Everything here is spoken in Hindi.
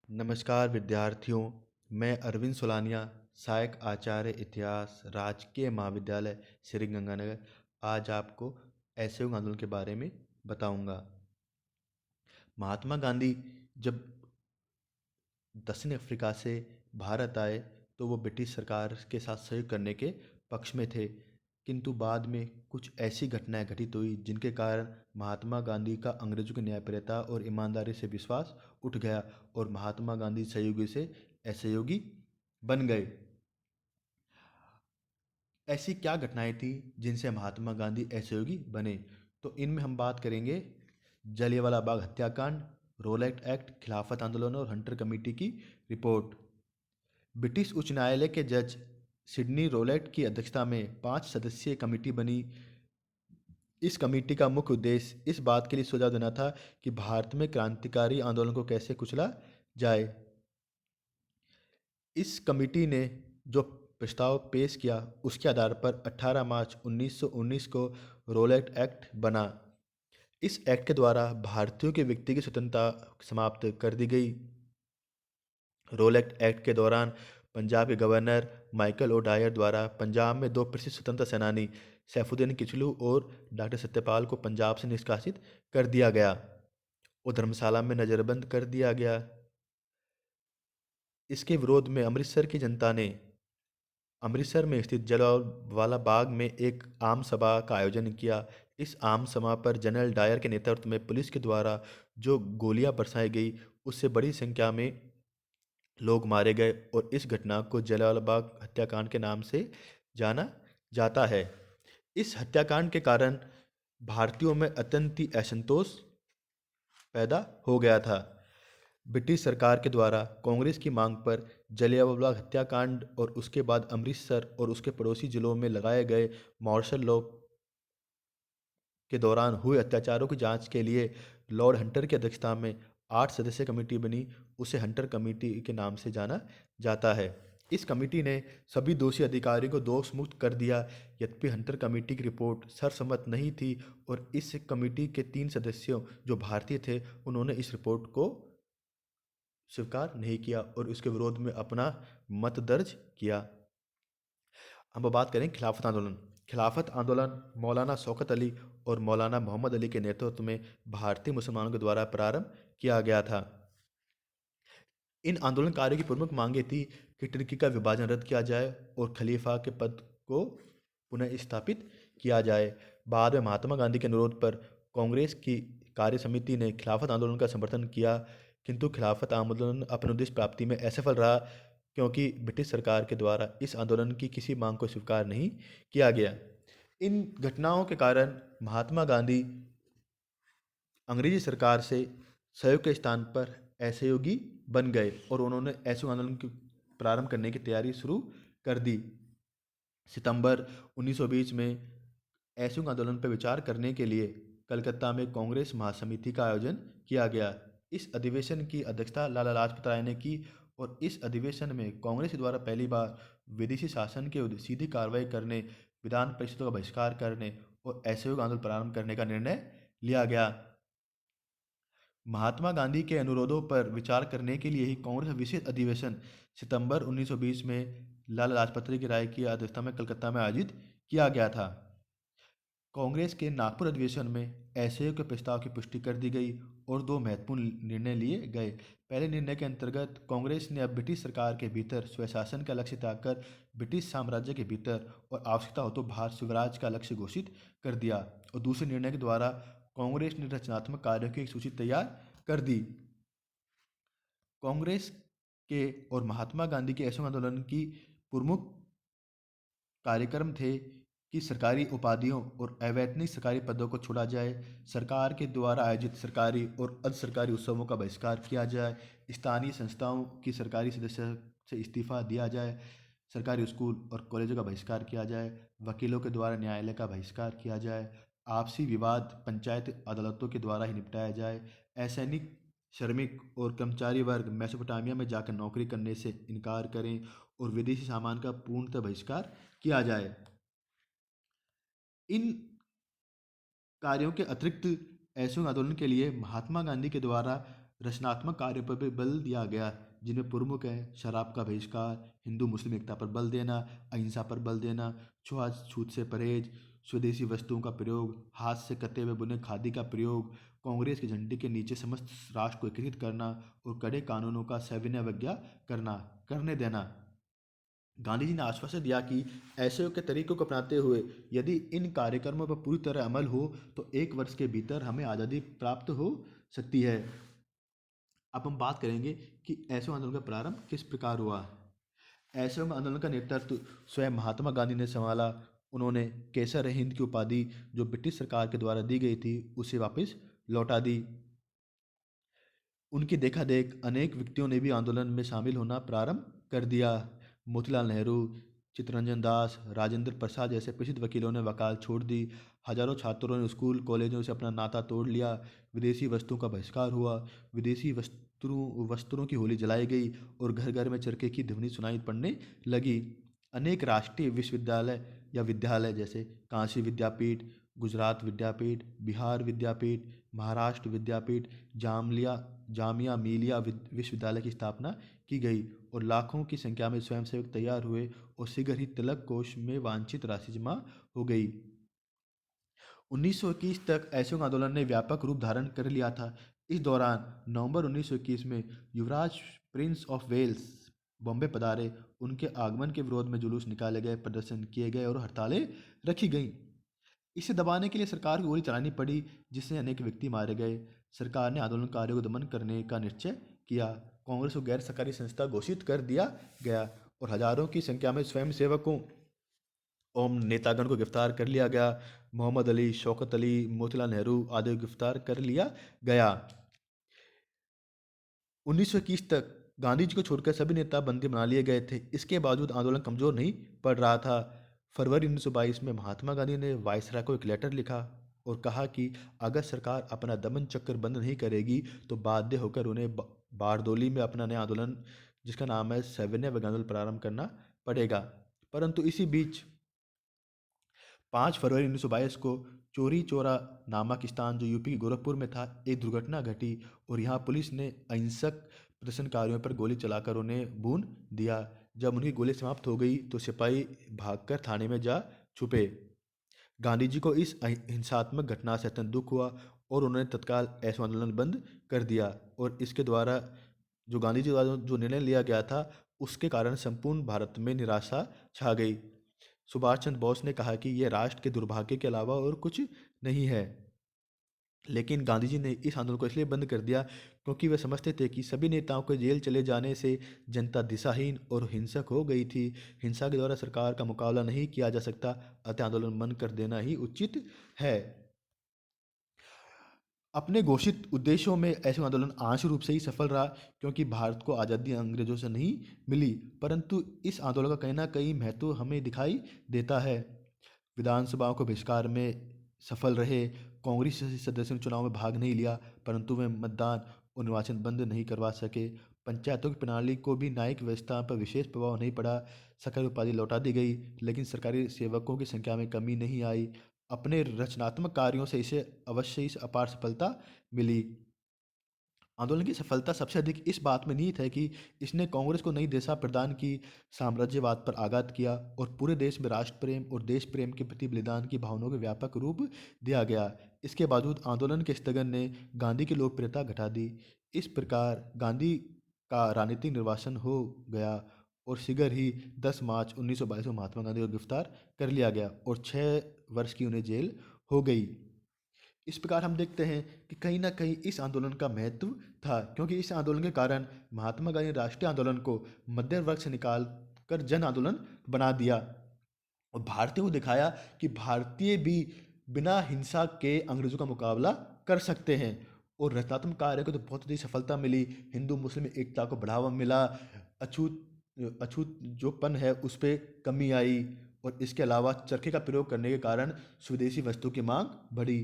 नमस्कार विद्यार्थियों, मैं अरविंद सोलानिया, सहायक आचार्य इतिहास, राजकीय महाविद्यालय श्री गंगानगर, आज आपको असहयोग आंदोलन के बारे में बताऊंगा। महात्मा गांधी जब दक्षिण अफ्रीका से भारत आए तो वो ब्रिटिश सरकार के साथ सहयोग करने के पक्ष में थे, किंतु बाद में कुछ ऐसी घटनाएं घटित हुई जिनके कारण महात्मा गांधी का अंग्रेजों की न्यायप्रियता और ईमानदारी से विश्वास उठ गया और महात्मा गांधी सहयोगी से असहयोगी बन गए। ऐसी क्या घटनाएं थी जिनसे महात्मा गांधी असहयोगी बने? तो इनमें हम बात करेंगे जलियांवाला बाग हत्याकांड, रोलेट एक्ट, खिलाफत आंदोलन और हंटर कमेटी की रिपोर्ट। ब्रिटिश उच्च न्यायालय के जज सिडनी रोलेट की अध्यक्षता में 5 सदस्यीय कमेटी बनी। इस कमेटी का मुख्य उद्देश्य इस बात के लिए सुझाव देना था कि भारत में क्रांतिकारी आंदोलन को कैसे कुचला जाए। इस कमेटी ने जो प्रस्ताव पेश किया उसके आधार पर 18 मार्च 1919 को रोलेट एक्ट बना। इस एक्ट के द्वारा भारतीयों की व्यक्तिगत स्वतंत्रता समाप्त कर दी गई। रोलेट एक्ट के दौरान पंजाब के गवर्नर माइकल ओडायर द्वारा पंजाब में दो प्रसिद्ध स्वतंत्रता सेनानी सैफुद्दीन किचलू और डॉक्टर सत्यपाल को पंजाब से निष्कासित कर दिया गया और धर्मशाला में नज़रबंद कर दिया गया। इसके विरोध में अमृतसर की जनता ने अमृतसर में स्थित जलियांवाला बाग में एक आम सभा का आयोजन किया। इस आम सभा पर जनरल डायर के नेतृत्व में पुलिस के द्वारा जो गोलियां बरसाई गई उससे बड़ी संख्या में लोग मारे गए और इस घटना को जलियांवाला बाग हत्याकांड के नाम से जाना जाता है। इस हत्याकांड के कारण भारतीयों में अत्यंत ही असंतोष पैदा हो गया था। ब्रिटिश सरकार के द्वारा कांग्रेस की मांग पर जलियांवाला बाग हत्याकांड और उसके बाद अमृतसर और उसके पड़ोसी जिलों में लगाए गए मार्शल लॉ के दौरान हुए अत्याचारों की जांच के लिए लॉर्ड हंटर की अध्यक्षता में 8 सदस्यीय कमेटी बनी। उसे हंटर कमेटी के नाम से जाना जाता है। इस कमेटी ने सभी दोषी अधिकारियों को दोष मुक्त कर दिया। यद्यपि हंटर कमेटी की रिपोर्ट सर्वसम्मत नहीं थी और इस कमेटी के 3 सदस्यों जो भारतीय थे उन्होंने इस रिपोर्ट को स्वीकार नहीं किया और उसके विरोध में अपना मत दर्ज किया। अब बात करें खिलाफत आंदोलन। खिलाफत आंदोलन मौलाना शौकत अली और मौलाना मोहम्मद अली के नेतृत्व में भारतीय मुसलमानों के द्वारा प्रारंभ किया गया था। इन आंदोलनकारियों की प्रमुख मांगे थी कि तुर्की का विभाजन रद्द किया जाए और खलीफा के पद को पुनः स्थापित किया जाए। बाद में महात्मा गांधी के अनुरोध पर कांग्रेस की कार्य समिति ने खिलाफत आंदोलन का समर्थन किया, किंतु खिलाफत आंदोलन अपने उद्देश्य प्राप्ति में असफल रहा क्योंकि ब्रिटिश सरकार के द्वारा इस आंदोलन की किसी मांग को स्वीकार नहीं किया गया। इन घटनाओं के कारण महात्मा गांधी अंग्रेजी सरकार से सहयोग के स्थान पर असहयोगी बन गए और उन्होंने असहयोग आंदोलन की प्रारंभ करने की तैयारी शुरू कर दी। सितंबर 1920 में असहयोग आंदोलन पर विचार करने के लिए कलकत्ता में कांग्रेस महासमिति का आयोजन किया गया। इस अधिवेशन की अध्यक्षता लाला लाजपत राय ने की और इस अधिवेशन में कांग्रेस के द्वारा पहली बार विदेशी शासन के विरुद्ध सीधी कार्रवाई करने, विधान परिषदों का बहिष्कार करने और असहयोग आंदोलन प्रारंभ करने का निर्णय लिया गया। महात्मा गांधी के अनुरोधों पर विचार करने के लिए ही कांग्रेस का विशेष अधिवेशन सितंबर 1920 में लाला लाजपत राय की राय की अध्यक्षता में कलकत्ता में आयोजित किया गया था। कांग्रेस के नागपुर अधिवेशन में असहयोग के प्रस्ताव की पुष्टि कर दी गई और दो महत्वपूर्ण निर्णय लिए गए। पहले निर्णय के अंतर्गत कांग्रेस ने अब ब्रिटिश सरकार के भीतर स्वशासन का लक्ष्य त्याग कर ब्रिटिश साम्राज्य के भीतर और आवश्यकता हो तो भारत स्वराज का लक्ष्य घोषित कर दिया और दूसरे निर्णय के द्वारा कांग्रेस ने रचनात्मक कार्यों की एक सूची तैयार कर दी। कांग्रेस के और महात्मा गांधी के असहयोग आंदोलन की प्रमुख कार्यक्रम थे कि सरकारी उपाधियों और अवैतनिक सरकारी पदों को छोड़ा जाए, सरकार के द्वारा आयोजित सरकारी और अर्ध सरकारी उत्सवों का बहिष्कार किया जाए, स्थानीय संस्थाओं की सरकारी सदस्यता से इस्तीफा दिया जाए, सरकारी स्कूल और कॉलेजों का बहिष्कार किया जाए, वकीलों के द्वारा न्यायालय का बहिष्कार किया जाए, आपसी विवाद पंचायत अदालतों के द्वारा ही निपटाया जाए, असैनिक श्रमिक और कर्मचारी वर्ग मेसोपोटामिया में जाकर नौकरी करने से इनकार करें और विदेशी सामान का पूर्णतः बहिष्कार किया जाए। इन कार्यों के अतिरिक्त असहयोग आंदोलन के लिए महात्मा गांधी के द्वारा रचनात्मक कार्यों पर भी बल दिया गया, जिनमें प्रमुख है शराब का बहिष्कार, हिंदू मुस्लिम एकता पर बल देना, अहिंसा पर बल देना, छुआछूत से परहेज, स्वदेशी वस्तुओं का प्रयोग, हाथ से कते हुए बुने खादी का प्रयोग, कांग्रेस के झंडे के नीचे समस्त राष्ट्र को एकीकृत करना और कड़े कानूनों का सविनय अवज्ञा करने देना। गांधी जी ने आश्वासन दिया कि ऐसे के तरीकों को अपनाते हुए यदि इन कार्यक्रमों पर पूरी तरह अमल हो तो 1 वर्ष के भीतर हमें आज़ादी प्राप्त हो सकती है। अब हम बात करेंगे कि असहयोग आंदोलन का प्रारंभ किस प्रकार हुआ। असहयोग आंदोलन का नेतृत्व स्वयं महात्मा गांधी ने संभाला। उन्होंने केसर हिंद की उपाधि जो ब्रिटिश सरकार के द्वारा दी गई थी उसे वापस लौटा दी। उनकी देखा देख अनेक व्यक्तियों ने भी आंदोलन में शामिल होना प्रारंभ कर दिया। मोतीलाल नेहरू, चित्तरंजन दास, राजेंद्र प्रसाद जैसे प्रसिद्ध वकीलों ने वकालत छोड़ दी। हजारों छात्रों ने स्कूल कॉलेजों से अपना नाता तोड़ लिया। विदेशी वस्तुओं का बहिष्कार हुआ। विदेशी वस्त्रों की होली जलाई गई और घर घर में चरखे की ध्वनि सुनाई पड़ने लगी। अनेक राष्ट्रीय विश्वविद्यालय या विद्यालय जैसे काशी विद्यापीठ, गुजरात विद्यापीठ, बिहार विद्यापीठ, महाराष्ट्र विद्यापीठ, जामिया मिलिया विश्वविद्यालय की स्थापना की गई और लाखों की संख्या में स्वयंसेवक तैयार हुए और शीघ्र ही तिलक कोष में वांछित राशि जमा हो गई। 1921 तक असहयोग आंदोलन ने व्यापक रूप धारण कर लिया था। इस दौरान नवंबर 1921 में युवराज प्रिंस ऑफ वेल्स बॉम्बे पधारे। उनके आगमन के विरोध में जुलूस निकाले गए, प्रदर्शन किए गए और हड़तालें रखी गईं। इसे दबाने के लिए सरकार को गोली चलानी पड़ी, जिससे अनेक व्यक्ति मारे गए। सरकार ने आंदोलनकारियों को दमन करने का निश्चय किया। कांग्रेस को गैर सरकारी संस्था घोषित कर दिया गया और हजारों की संख्या में स्वयंसेवकों और नेतागण को गिरफ्तार कर लिया गया। मोहम्मद अली, शौकत अली, मोतीलाल नेहरू आदि को गिरफ्तार कर लिया गया। 1921 तक गांधी जी को छोड़कर सभी नेता बंदी बना लिए गए थे। इसके बावजूद आंदोलन कमजोर नहीं पड़ रहा था। फरवरी 1922 में महात्मा गांधी ने वायसराय को एक लेटर लिखा और कहा कि अगर सरकार अपना दमन चक्र बंद नहीं करेगी तो बाध्य होकर उन्हें बारदोली में अपना नया आंदोलन, जिसका नाम है सविनय अवज्ञा आंदोलन, प्रारंभ करना पड़ेगा। परंतु इसी बीच 5 फरवरी 1922 को चोरी चौरा नामक स्थान जो यूपी के गोरखपुर में था, एक दुर्घटना घटी और यहाँ पुलिस ने अहिंसक प्रदर्शनकारियों पर गोली चलाकर उन्हें भून दिया। जब उनकी गोली समाप्त हो गई तो सिपाही भागकर थाने में जा छुपे। गांधी जी को इस हिंसात्मक घटना से अत्यंत दुख हुआ और उन्होंने तत्काल असहयोग आंदोलन बंद कर दिया और इसके द्वारा जो गांधी जी द्वारा जो निर्णय लिया गया था उसके कारण संपूर्ण भारत में निराशा छा गई। सुभाष चंद्र बोस ने कहा कि यह राष्ट्र के दुर्भाग्य के अलावा और कुछ नहीं है। लेकिन गांधी जी ने इस आंदोलन को इसलिए बंद कर दिया क्योंकि वे समझते थे कि सभी नेताओं के जेल चले जाने से जनता दिशाहीन और हिंसक हो गई थी। हिंसा के द्वारा सरकार का मुकाबला नहीं किया जा सकता, अतः आंदोलन बंद कर देना ही उचित है। अपने घोषित उद्देश्यों में ऐसे आंदोलन आंशिक रूप से ही सफल रहा क्योंकि भारत को आज़ादी अंग्रेजों से नहीं मिली, परंतु इस आंदोलन का कहीं ना कहीं महत्व हमें दिखाई देता है। विधानसभाओं को बहिष्कार में सफल रहे। कांग्रेस सदस्यों ने चुनाव में भाग नहीं लिया, परंतु वे मतदान और निर्वाचन बंद नहीं करवा सके। पंचायतों की प्रणाली को भी न्यायिक व्यवस्था पर विशेष प्रभाव नहीं पड़ा। सरकारी उपाधि लौटा दी गई, लेकिन सरकारी सेवकों की संख्या में कमी नहीं आई। अपने रचनात्मक कार्यों से इसे अवश्य ही अपार सफलता मिली। आंदोलन की सफलता सबसे अधिक इस बात में निहित है कि इसने कांग्रेस को नई दिशा प्रदान की, साम्राज्यवाद पर आघात किया और पूरे देश में राष्ट्र प्रेम और देश प्रेम के प्रति बलिदान की भावनाओं को व्यापक रूप दिया गया। इसके बावजूद आंदोलन के स्थगन ने गांधी की लोकप्रियता घटा दी। इस प्रकार गांधी का राजनीतिक निर्वासन हो गया और शीघ्र ही 10 मार्च 1922 में महात्मा गांधी को गिरफ्तार कर लिया गया और 6 वर्ष की उन्हें जेल हो गई। इस प्रकार हम देखते हैं कि कहीं ना कहीं इस आंदोलन का महत्व था क्योंकि इस आंदोलन के कारण महात्मा गांधी ने राष्ट्रीय आंदोलन को मध्यम वर्ग से निकाल कर जन आंदोलन बना दिया और भारतीयों को दिखाया कि भारतीय भी बिना हिंसा के अंग्रेजों का मुकाबला कर सकते हैं। और रचनात्मक कार्य को तो बहुत ही सफलता मिली। हिंदू मुस्लिम एकता को बढ़ावा मिला। अछूत अछूत जोपन है उस पर कमी आई और इसके अलावा चरखे का प्रयोग करने के कारण स्वदेशी वस्तु की मांग बढ़ी।